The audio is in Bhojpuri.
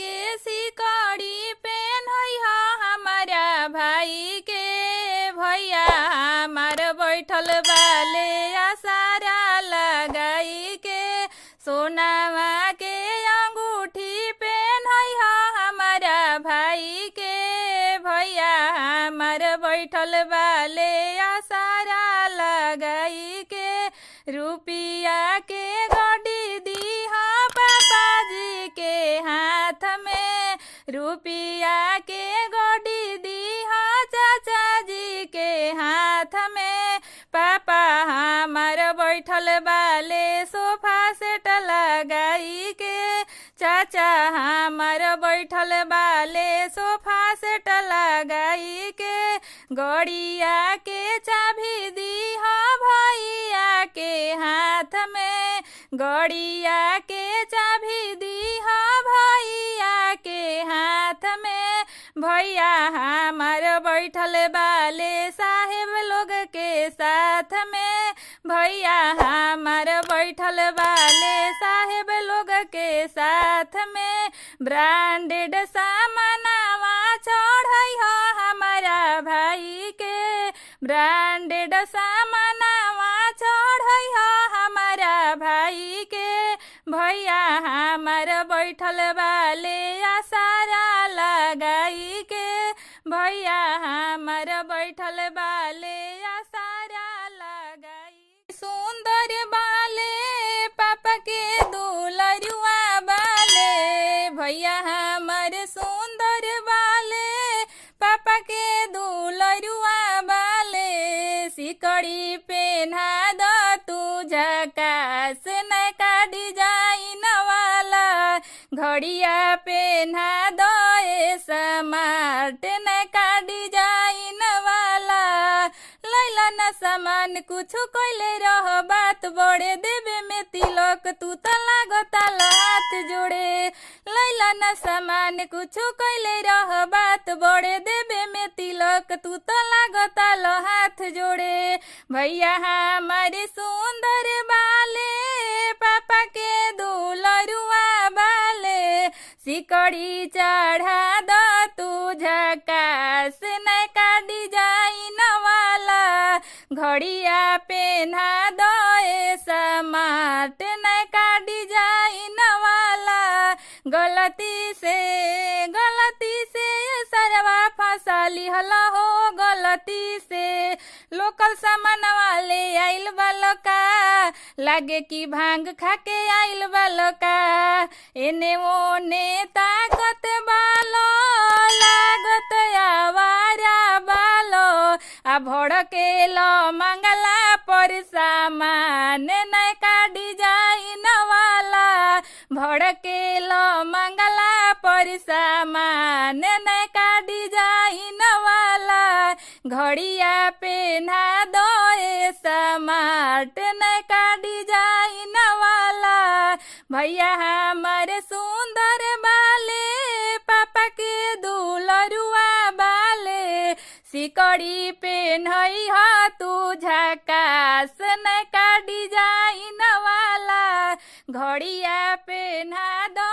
के सिकड़ी पेन्हैया हमारा भाई के भैया हमार बैठल बाले आसारा लगाई के सोनावा के अंगूठी पेन्हैया हमारा भाई के भैया हमार बैठल बाले आसारा लगाई के रुपिया के गड्डी दीहा पापा जी के हाथ में रुपिया के गड्डी दीहा चाचा जी के हाथ में पापा हमार बैठल बाले सोफा सेट लगाई के चाचा हमार बैठल बाले सोफा सेट लगाई के गड़िया के चाबी दीहा भैया के हाथ में गड़िया के चाबी दीहा भैया के हाथ में भैया हमार बैठल बाले साहेब लोग के साथ में भैया हमार बैठल बाले साहेब लोग के साथ में ब्रांडेड सामानवा चढ़ैया हमारा भाई के ब्रांडेड सामानवा चढ़ैया हमारा भाई के भैया हमार बैठल बाले आसारा लगाई के भैया हमार बैठल बाले आसारा लगाई सुंदर बाले पापा के दुलरुआ बाले भैया हमार सुंदर बाले पापा के दुलरुआ बाले सिकड़ी पेन्हा द तू झकास नैका डिजाइन वाला घड़िया पेन्हा दो स्मार्ट नैका डिजाइन वाला लैला न सामान कुछ कोइले रह बात बड़े देवे में तिलक तू त लागता हाथ जोड़े लैला न सामान कुछ कोइले रह बात बड़े देवे में तिलक तू त लागता हाथ जोड़े भैया हमारे सुंदर बाले पापा के दुलरुआ बाले सिकड़ी चढ़ा द तू झकास नैका डिजाइन वाला घड़िया पेन्हा दो स्मार्ट नैका डिजाइन वाला गलती से सरवा फंसा लिहला हो गलती से लोकल सामान वाले आइल बालका लागे कि भांग खाके आइल बालका एने ओने ताकत बालो लागत आवारा बालो आ भड़केल मंगला पर सामान नैका डिजाइन वाला भड़केल मंगला पर सामान नैका डिजाइन वाला घड़िया पेन्हा दो स्मार्ट नैका डिजाइन वाला भैया हमारे सुंदर बाले पापा के दुलरुआ बाले सिकड़ी पेन्हई ह तू झकास नैका डिजाइन वाला घड़िया पेन्हा दो